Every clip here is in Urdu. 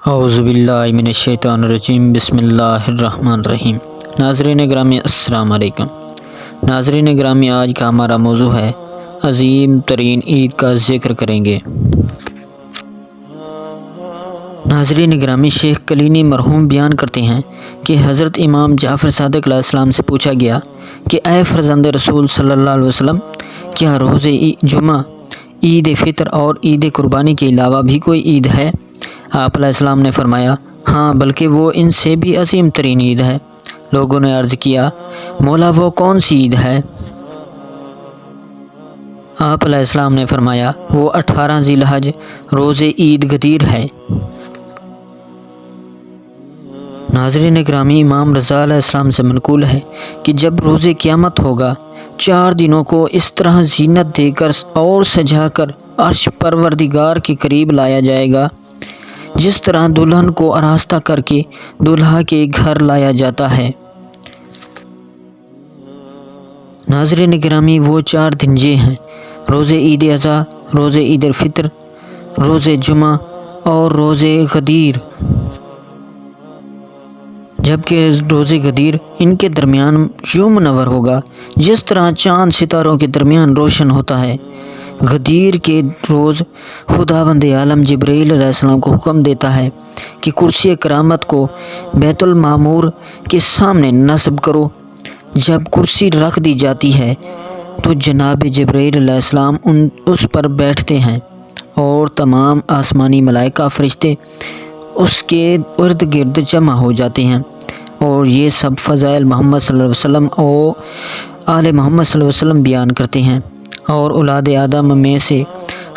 اعوذ باللہ من الشیطان الرجیم، بسم اللہ الرحمن الرحیم۔ ناظرین گرامی السلام علیکم۔ ناظرین گرامی، آج کا ہمارا موضوع ہے عظیم ترین عید کا ذکر کریں گے۔ ناظرین گرامی، شیخ کلینی مرحوم بیان کرتے ہیں کہ حضرت امام جعفر صادق علیہ السلام سے پوچھا گیا کہ اے فرزند رسول صلی اللہ علیہ وسلم، کیا روز جمعہ، عید فطر اور عید قربانی کے علاوہ بھی کوئی عید ہے؟ آپ علیہ السلام نے فرمایا، ہاں، بلکہ وہ ان سے بھی عظیم ترین عید ہے۔ لوگوں نے عرض کیا، مولا وہ کون سی عید ہے؟ آپ علیہ السلام نے فرمایا، وہ 18 ذی الحج روز عید غدیر ہے۔ ناظرین گرامی، امام رضا علیہ السلام سے منقول ہے کہ جب روز قیامت ہوگا، 4 دنوں کو اس طرح زینت دے کر اور سجا کر عرش پروردگار کے قریب لایا جائے گا جس طرح دلہن کو آراستہ کر کے دولہا کے گھر لایا جاتا ہے۔ ناظرین گرامی، وہ 4 دن یہ ہیں: روز عید اضحیٰ، روز عید الفطر، روز جمعہ اور روز غدیر۔ جبکہ روز غدیر ان کے درمیان یوں منور ہوگا جس طرح چاند ستاروں کے درمیان روشن ہوتا ہے۔ غدیر کے روز خداوند عالم جبرائیل علیہ السلام کو حکم دیتا ہے کہ کرسی کرامت کو بیت المعمور کے سامنے نصب کرو۔ جب کرسی رکھ دی جاتی ہے تو جناب جبرائیل علیہ السلام اس پر بیٹھتے ہیں اور تمام آسمانی ملائکہ فرشتے اس کے ارد گرد جمع ہو جاتے ہیں، اور یہ سب فضائل محمد صلی اللہ علیہ وسلم اور آل محمد صلی اللہ علیہ وسلم بیان کرتے ہیں، اور اولاد آدم میں سے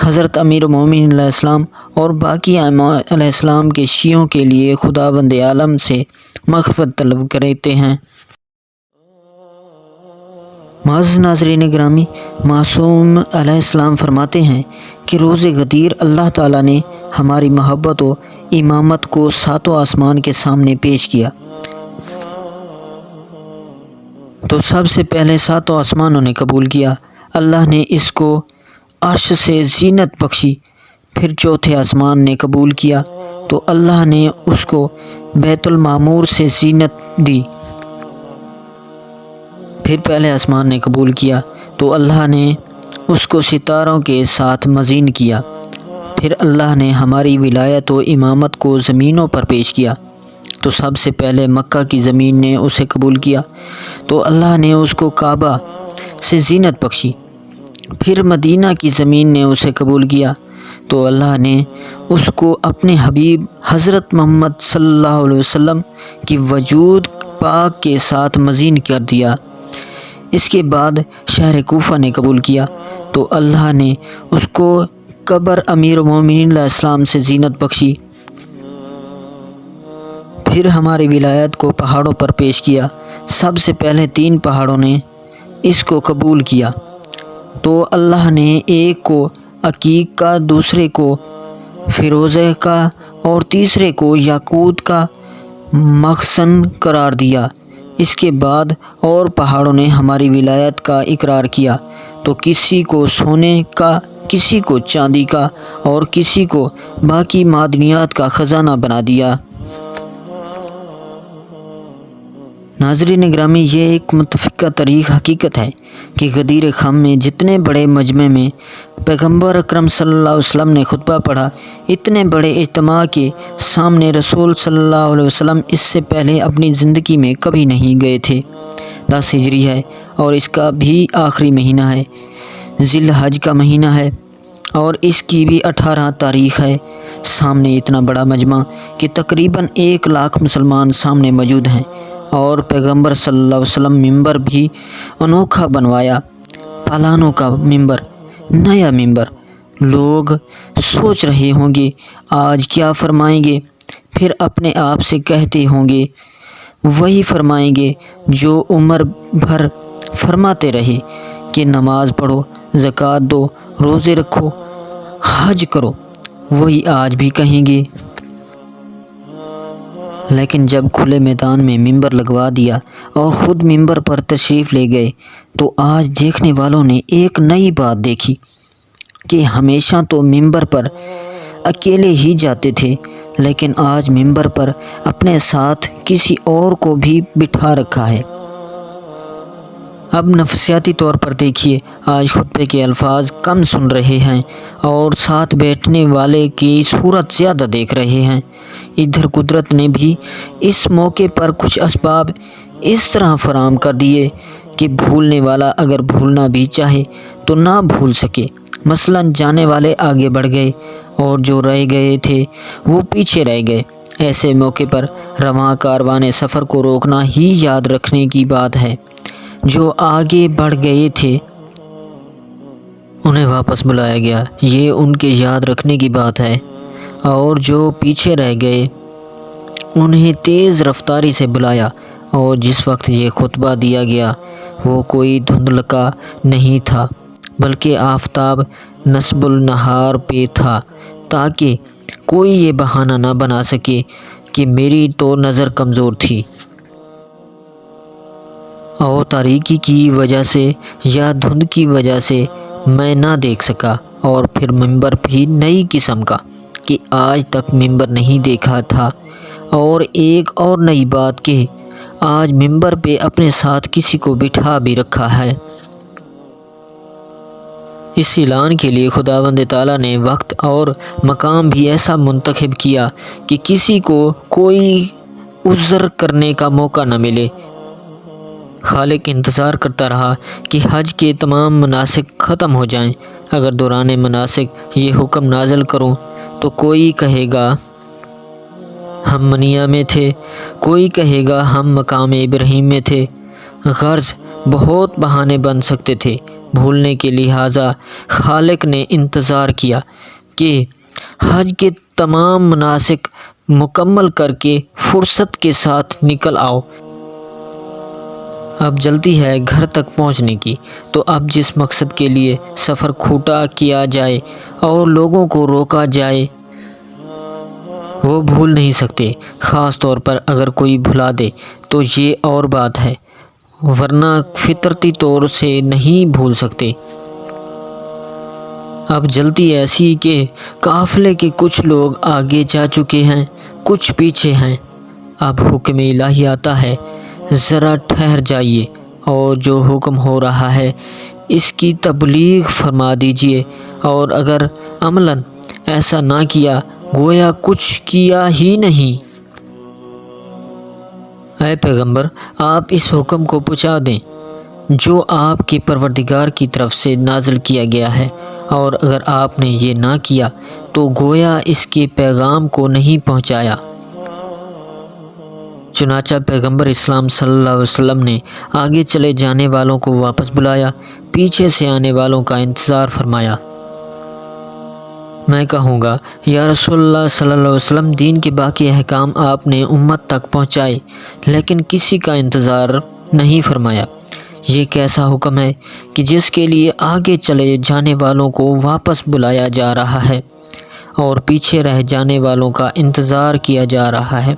حضرت امیر المومنین علیہ السلام اور باقی ائمہ علیہ السلام کے شیعوں کے لیے خداوند عالم سے مغفرت طلب کرتے ہیں۔ معزز ناظرین گرامی، معصوم علیہ السلام فرماتے ہیں کہ روز غدیر اللہ تعالیٰ نے ہماری محبت و امامت کو 7 آسمان کے سامنے پیش کیا، تو سب سے پہلے 7 آسمانوں نے قبول کیا۔ اللہ نے اس کو عرش سے زینت بخشی۔ پھر چوتھے آسمان نے قبول کیا تو اللہ نے اس کو بیت المعمور سے زینت دی۔ پھر پہلے آسمان نے قبول کیا تو اللہ نے اس کو ستاروں کے ساتھ مزین کیا۔ پھر اللہ نے ہماری ولایت و امامت کو زمینوں پر پیش کیا تو سب سے پہلے مکہ کی زمین نے اسے قبول کیا تو اللہ نے اس کو کعبہ سے زینت بخشی۔ پھر مدینہ کی زمین نے اسے قبول کیا تو اللہ نے اس کو اپنے حبیب حضرت محمد صلی اللہ علیہ وسلم کی وجود پاک کے ساتھ مزین کر دیا۔ اس کے بعد شہر کوفہ نے قبول کیا تو اللہ نے اس کو قبر امیر المومنین علیہ السلام سے زینت بخشی۔ پھر ہماری ولایت کو پہاڑوں پر پیش کیا۔ سب سے پہلے 3 پہاڑوں نے اس کو قبول کیا تو اللہ نے ایک کو عقیق کا، دوسرے کو فیروزہ کا اور تیسرے کو یاقوت کا مخزن قرار دیا۔ اس کے بعد اور پہاڑوں نے ہماری ولایت کا اقرار کیا تو کسی کو سونے کا، کسی کو چاندی کا اور کسی کو باقی معدنیات کا خزانہ بنا دیا۔ ناظرین گرامی، یہ ایک متفقہ تاریخ حقیقت ہے کہ غدیر خم میں جتنے بڑے مجمع میں پیغمبر اکرم صلی اللہ علیہ وسلم نے خطبہ پڑھا، اتنے بڑے اجتماع کے سامنے رسول صلی اللہ علیہ وسلم اس سے پہلے اپنی زندگی میں کبھی نہیں گئے تھے۔ 10 ہجری ہے اور اس کا بھی آخری مہینہ ہے، ذی الحج کا مہینہ ہے، اور اس کی بھی 18 تاریخ ہے۔ سامنے اتنا بڑا مجمع کہ تقریباً 1 لاکھ مسلمان سامنے موجود ہیں، اور پیغمبر صلی اللہ علیہ وسلم ممبر بھی انوکھا بنوایا، پالانوں کا ممبر، نیا ممبر۔ لوگ سوچ رہے ہوں گے آج کیا فرمائیں گے، پھر اپنے آپ سے کہتے ہوں گے وہی فرمائیں گے جو عمر بھر فرماتے رہے کہ نماز پڑھو، زکوٰۃ دو، روزے رکھو، حج کرو، وہی آج بھی کہیں گے۔ لیکن جب کھلے میدان میں ممبر لگوا دیا اور خود ممبر پر تشریف لے گئے تو آج دیکھنے والوں نے ایک نئی بات دیکھی کہ ہمیشہ تو ممبر پر اکیلے ہی جاتے تھے، لیکن آج منبر پر اپنے ساتھ کسی اور کو بھی بٹھا رکھا ہے۔ اب نفسیاتی طور پر دیکھیے، آج خطبے کے الفاظ کم سن رہے ہیں اور ساتھ بیٹھنے والے کی صورت زیادہ دیکھ رہے ہیں۔ ادھر قدرت نے بھی اس موقع پر کچھ اسباب اس طرح فراہم کر دیے کہ بھولنے والا اگر بھولنا بھی چاہے تو نہ بھول سکے۔ مثلاً جانے والے آگے بڑھ گئے اور جو رہ گئے تھے وہ پیچھے رہ گئے۔ ایسے موقع پر رواں کاروان سفر کو روکنا ہی یاد رکھنے کی بات ہے۔ جو آگے بڑھ گئے تھے انہیں واپس بلایا گیا، یہ ان کے یاد رکھنے کی بات ہے، اور جو پیچھے رہ گئے انہیں تیز رفتاری سے بلایا۔ اور جس وقت یہ خطبہ دیا گیا وہ کوئی دھندلکا نہیں تھا، بلکہ آفتاب نصب النہار پہ تھا، تاکہ کوئی یہ بہانہ نہ بنا سکے کہ میری تو نظر کمزور تھی اور تاریکی کی وجہ سے یا دھند کی وجہ سے میں نہ دیکھ سکا۔ اور پھر منبر بھی نئی قسم کا کہ آج تک منبر نہیں دیکھا تھا۔ اور ایک اور نئی بات کہ آج منبر پہ اپنے ساتھ کسی کو بٹھا بھی رکھا ہے۔ اس اعلان کے لیے خداوند تعالیٰ نے وقت اور مقام بھی ایسا منتخب کیا کہ کسی کو کوئی عذر کرنے کا موقع نہ ملے۔ خالق انتظار کرتا رہا کہ حج کے تمام مناسک ختم ہو جائیں۔ اگر دوران مناسک یہ حکم نازل کروں تو کوئی کہے گا ہم منیہ میں تھے، کوئی کہے گا ہم مقام ابراہیم میں تھے۔ غرض بہت بہانے بن سکتے تھے بھولنے کے، لہٰذا خالق نے انتظار کیا کہ حج کے تمام مناسک مکمل کر کے فرصت کے ساتھ نکل آؤ۔ اب جلدی ہے گھر تک پہنچنے کی، تو اب جس مقصد کے لیے سفر کھوٹا کیا جائے اور لوگوں کو روکا جائے وہ بھول نہیں سکتے۔ خاص طور پر اگر کوئی بھلا دے تو یہ اور بات ہے، ورنہ فطرتی طور سے نہیں بھول سکتے۔ اب جلدی ایسی کہ قافلے کے کچھ لوگ آگے جا چکے ہیں، کچھ پیچھے ہیں۔ اب حکم الہی آتا ہے، ذرا ٹھہر جائیے اور جو حکم ہو رہا ہے اس کی تبلیغ فرما دیجیے، اور اگر عملاً ایسا نہ کیا گویا کچھ کیا ہی نہیں۔ اے پیغمبر، آپ اس حکم کو پہنچا دیں جو آپ کے پروردگار کی طرف سے نازل کیا گیا ہے، اور اگر آپ نے یہ نہ کیا تو گویا اس کے پیغام کو نہیں پہنچایا۔ چنانچہ پیغمبر اسلام صلی اللہ علیہ وسلم نے آگے چلے جانے والوں کو واپس بلایا، پیچھے سے آنے والوں کا انتظار فرمایا۔ میں کہوں گا یا رسول اللہ صلی اللہ علیہ وسلم، دین کے باقی احکام آپ نے امت تک پہنچائے لیکن کسی کا انتظار نہیں فرمایا۔ یہ کیسا حکم ہے کہ جس کے لیے آگے چلے جانے والوں کو واپس بلایا جا رہا ہے اور پیچھے رہ جانے والوں کا انتظار کیا جا رہا ہے؟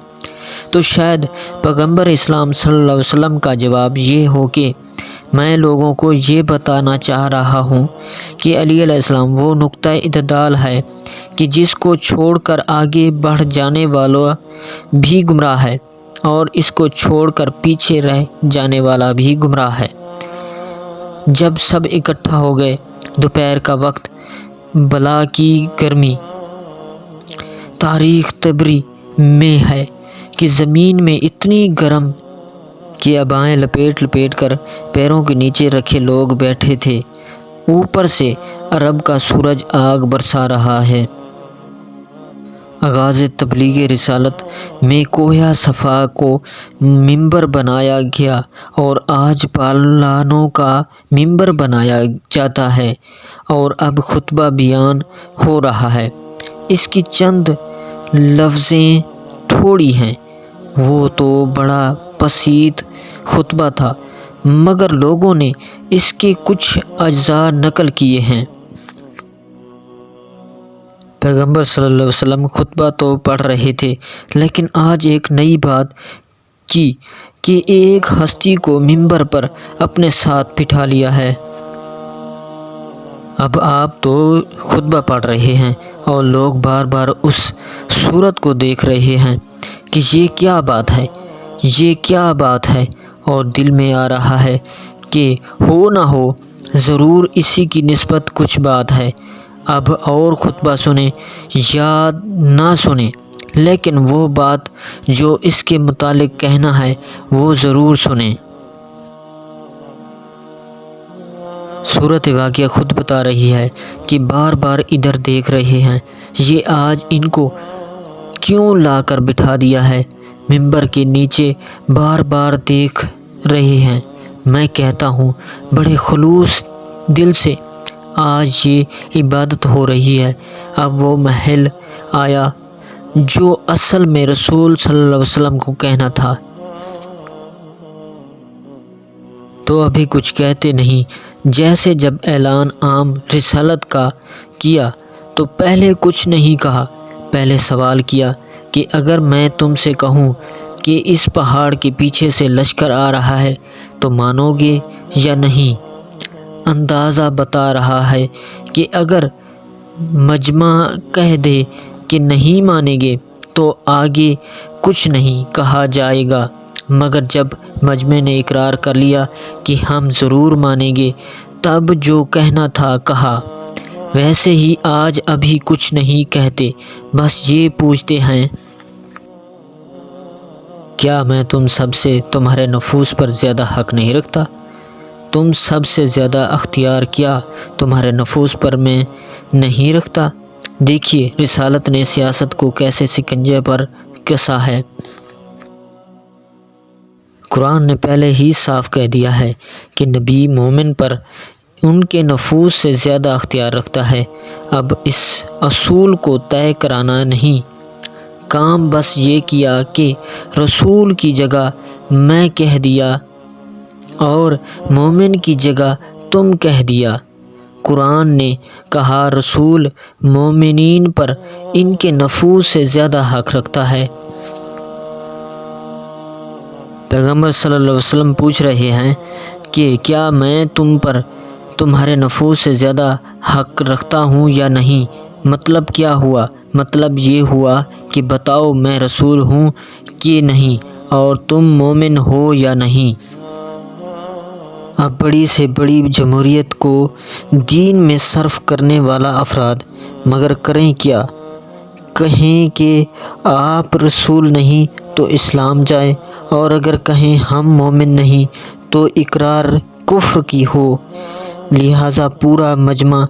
تو شاید پیغمبر اسلام صلی اللہ علیہ وسلم کا جواب یہ ہو کہ میں لوگوں کو یہ بتانا چاہ رہا ہوں کہ علی علیہ السلام وہ نقطہ اعتدال ہے کہ جس کو چھوڑ کر آگے بڑھ جانے والا بھی گمراہ ہے اور اس کو چھوڑ کر پیچھے رہ جانے والا بھی گمراہ ہے۔ جب سب اکٹھا ہو گئے، دوپہر کا وقت، بلا کی گرمی، تاریخ طبری میں ہے کہ زمین میں اتنی گرم کہ عبائیں لپیٹ لپیٹ کر پیروں کے نیچے رکھے لوگ بیٹھے تھے، اوپر سے عرب کا سورج آگ برسا رہا ہے۔ آغاز تبلیغ رسالت میں کوہ صفا کو منبر بنایا گیا اور آج پالانوں کا منبر بنایا جاتا ہے، اور اب خطبہ بیان ہو رہا ہے۔ اس کی چند لفظیں تھوڑی ہیں، وہ تو بڑا بسیط خطبہ تھا، مگر لوگوں نے اس کے کچھ اجزاء نقل کیے ہیں۔ پیغمبر صلی اللہ علیہ وسلم خطبہ تو پڑھ رہے تھے، لیکن آج ایک نئی بات کی کہ ایک ہستی کو منبر پر اپنے ساتھ بٹھا لیا ہے۔ اب آپ تو خطبہ پڑھ رہے ہیں اور لوگ بار بار اس صورت کو دیکھ رہے ہیں کہ یہ کیا بات ہے، یہ کیا بات ہے، اور دل میں آ رہا ہے کہ ہو نہ ہو ضرور اسی کی نسبت کچھ بات ہے۔ اب اور خطبہ سنیں یا نہ سنیں، لیکن وہ بات جو اس کے متعلق کہنا ہے وہ ضرور سنیں۔ صورت واقعہ خود بتا رہی ہے کہ بار بار ادھر دیکھ رہے ہیں، یہ آج ان کو کیوں لا کر بٹھا دیا ہے، ممبر کے نیچے بار بار دیکھ رہے ہیں۔ میں کہتا ہوں بڑے خلوص دل سے آج یہ عبادت ہو رہی ہے۔ اب وہ محل آیا جو اصل میں رسول صلی اللہ علیہ وسلم کو کہنا تھا، تو ابھی کچھ کہتے نہیں۔ جیسے جب اعلان عام رسالت کا کیا تو پہلے کچھ نہیں کہا، پہلے سوال کیا کہ اگر میں تم سے کہوں کہ اس پہاڑ کے پیچھے سے لشکر آ رہا ہے تو مانو گے یا نہیں؟ اندازہ بتا رہا ہے کہ اگر مجمع کہہ دے کہ نہیں مانیں گے تو آگے کچھ نہیں کہا جائے گا، مگر جب مجمع نے اقرار کر لیا کہ ہم ضرور مانیں گے، تب جو کہنا تھا کہا۔ ویسے ہی آج ابھی کچھ نہیں کہتے، بس یہ پوچھتے ہیں، کیا میں تم سب سے تمہارے نفوس پر زیادہ حق نہیں رکھتا؟ تم سب سے زیادہ اختیار کیا تمہارے نفوس پر میں نہیں رکھتا؟ دیکھیے رسالت نے سیاست کو کیسے سکنجے پر کسا ہے۔ قرآن نے پہلے ہی صاف کہہ دیا ہے کہ نبی مومن پر ان کے نفوس سے زیادہ اختیار رکھتا ہے۔ اب اس اصول کو طے کرانا نہیں، کام بس یہ کیا کہ رسول کی جگہ میں کہہ دیا اور مومن کی جگہ تم کہہ دیا۔ قرآن نے کہا رسول مومنین پر ان کے نفوس سے زیادہ حق رکھتا ہے۔ پیغمبر صلی اللہ علیہ وسلم پوچھ رہے ہیں کہ کیا میں تم پر تمہارے نفوس سے زیادہ حق رکھتا ہوں یا نہیں؟ مطلب کیا ہوا؟ مطلب یہ ہوا کہ بتاؤ میں رسول ہوں کہ نہیں اور تم مومن ہو یا نہیں۔ اب بڑی سے بڑی جمہوریت کو دین میں صرف کرنے والا افراد مگر کریں کیا؟ کہیں کہ آپ رسول نہیں تو اسلام جائے، اور اگر کہیں ہم مومن نہیں تو اقرار کفر کی ہو۔ لہٰذا پورا مجمع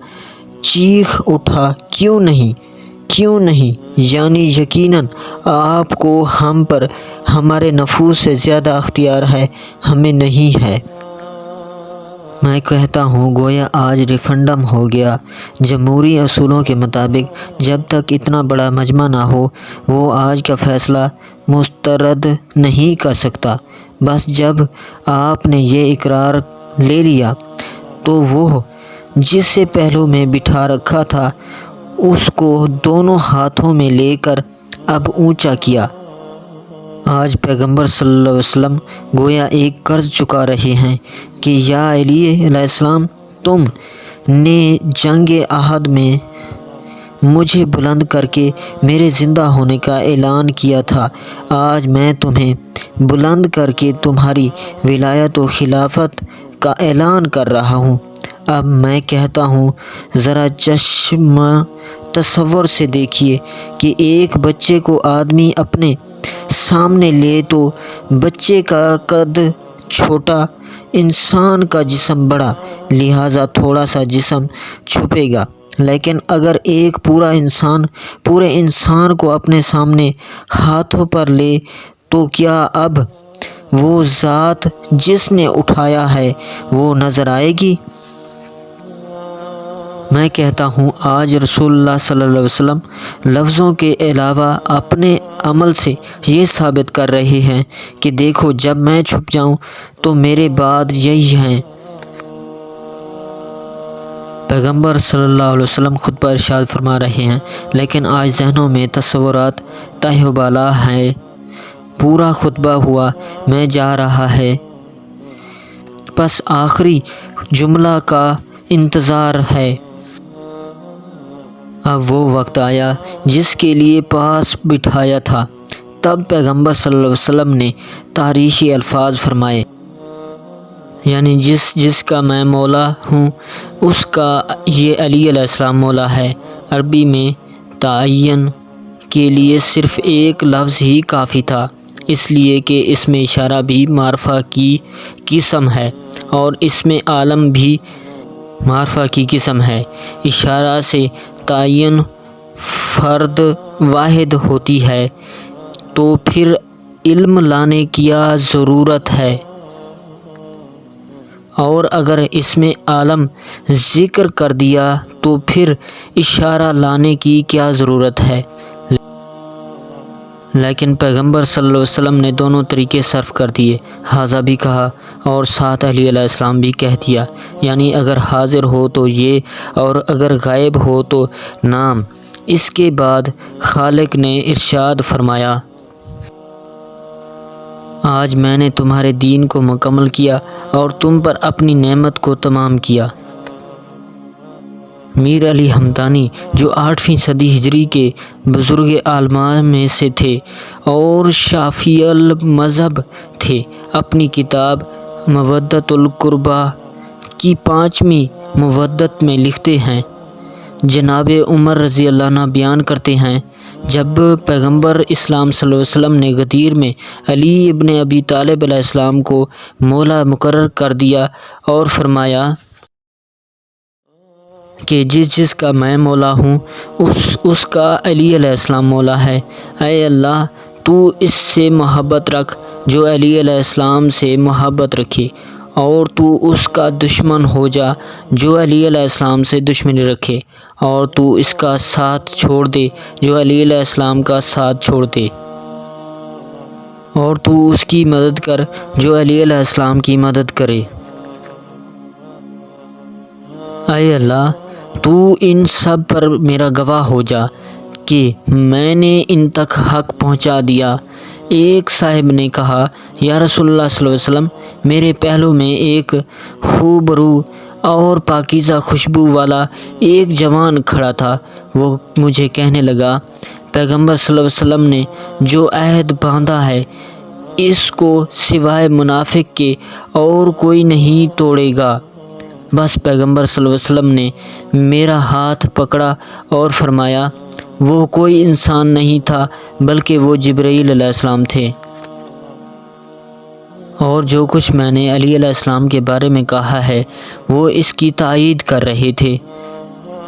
چیخ اٹھا، کیوں نہیں، کیوں نہیں، یعنی یقیناً آپ کو ہم پر ہمارے نفوس سے زیادہ اختیار ہے، ہمیں نہیں ہے۔ میں کہتا ہوں گویا آج ریفرنڈم ہو گیا۔ جمہوری اصولوں کے مطابق جب تک اتنا بڑا مجمع نہ ہو وہ آج کا فیصلہ مسترد نہیں کر سکتا۔ بس جب آپ نے یہ اقرار لے لیا تو وہ جسے پہلو میں بٹھا رکھا تھا اس کو دونوں ہاتھوں میں لے کر اب اونچا کیا۔ آج پیغمبر صلی اللہ علیہ وسلم گویا ایک قرض چکا رہے ہیں کہ یا علی علیہ السلام، تم نے جنگ احد میں مجھے بلند کر کے میرے زندہ ہونے کا اعلان کیا تھا، آج میں تمہیں بلند کر کے تمہاری ولایت و خلافت کا اعلان کر رہا ہوں۔ اب میں کہتا ہوں ذرا چشم تصور سے دیکھیے کہ ایک بچے کو آدمی اپنے سامنے لے تو بچے کا قد چھوٹا، انسان کا جسم بڑا، لہٰذا تھوڑا سا جسم چھپے گا، لیکن اگر ایک پورے انسان کو اپنے سامنے ہاتھوں پر لے تو کیا اب وہ ذات جس نے اٹھایا ہے وہ نظر آئے گی؟ میں کہتا ہوں آج رسول اللہ صلی اللہ علیہ وسلم لفظوں کے علاوہ اپنے عمل سے یہ ثابت کر رہے ہیں کہ دیکھو جب میں چھپ جاؤں تو میرے بعد یہی ہیں۔ پیغمبر صلی اللہ علیہ وسلم خطبہ ارشاد فرما رہے ہیں، لیکن آج ذہنوں میں تصورات تہ و بالا ہیں۔ پورا خطبہ ہوا، میں جا رہا ہے، بس آخری جملہ کا انتظار ہے۔ اب وہ وقت آیا جس کے لیے پاس بٹھایا تھا۔ تب پیغمبر صلی اللہ علیہ وسلم نے تاریخی الفاظ فرمائے، یعنی جس کا میں مولا ہوں اس کا یہ علی علیہ السلام مولا ہے۔ عربی میں تعین کے لیے صرف ایک لفظ ہی کافی تھا، اس لیے کہ اس میں اشارہ بھی معرفہ کی قسم ہے اور اس میں عالم بھی معرفہ کی قسم ہے۔ اشارہ سے تعین فرد واحد ہوتی ہے تو پھر علم لانے کی کیا ضرورت ہے، اور اگر اس میں عالم ذکر کر دیا تو پھر اشارہ لانے کی کیا ضرورت ہے۔ لیکن پیغمبر صلی اللہ علیہ وسلم نے دونوں طریقے صرف کر دیے، حاضہ بھی کہا اور ساتھ علی علیہ السلام بھی کہہ دیا، یعنی اگر حاضر ہو تو یہ اور اگر غائب ہو تو نام۔ اس کے بعد خالق نے ارشاد فرمایا، آج میں نے تمہارے دین کو مکمل کیا اور تم پر اپنی نعمت کو تمام کیا۔ میر علی ہمدانی جو 8ویں صدی ہجری کے بزرگ علماء میں سے تھے اور شافعی المذہب تھے، اپنی کتاب مودۃ القربیٰ کی 5ویں مودت میں لکھتے ہیں، جناب عمر رضی اللہ عنہ بیان کرتے ہیں، جب پیغمبر اسلام صلی اللہ علیہ وسلم نے غدیر میں علی ابن ابی طالب علیہ السلام کو مولا مقرر کر دیا اور فرمایا کہ جس کا میں مولا ہوں اس کا علی علیہ السلام مولا ہے، اے اللہ تو اس سے محبت رکھ جو علی علیہ السلام سے محبت رکھے، اور تو اس کا دشمن ہو جا جو علی علیہ السلام سے دشمنی رکھے، اور تو اس کا ساتھ چھوڑ دے جو علی علیہ السلام کا ساتھ چھوڑ دے، اور تو اس کی مدد کر جو علی علیہ السلام کی مدد کرے۔ اے اللہ تو ان سب پر میرا گواہ ہو جا کہ میں نے ان تک حق پہنچا دیا۔ ایک صاحب نے کہا، یا رسول اللہ صلی اللہ علیہ وسلم، میرے پہلو میں ایک خوبرو اور پاکیزہ خوشبو والا ایک جوان کھڑا تھا۔ وہ مجھے کہنے لگا، پیغمبر صلی اللہ علیہ وسلم نے جو عہد باندھا ہے اس کو سوائے منافق کے اور کوئی نہیں توڑے گا۔ بس پیغمبر صلی اللہ علیہ وسلم نے میرا ہاتھ پکڑا اور فرمایا، وہ کوئی انسان نہیں تھا بلکہ وہ جبرائیل علیہ السلام تھے، اور جو کچھ میں نے علی علیہ السلام کے بارے میں کہا ہے وہ اس کی تائید کر رہے تھے۔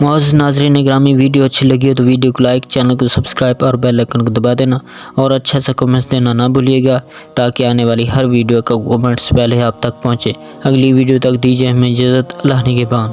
معزز ناظرین گرامی، ویڈیو اچھی لگی ہو تو ویڈیو کو لائک، چینل کو سبسکرائب اور بیل آئکن کو دبا دینا، اور اچھا سا کمنٹس دینا نہ بھولیے گا تاکہ آنے والی ہر ویڈیو کا کمنٹس پہلے آپ تک پہنچے۔ اگلی ویڈیو تک دیجیے ہمیں اجازت، اللہ نگہبان۔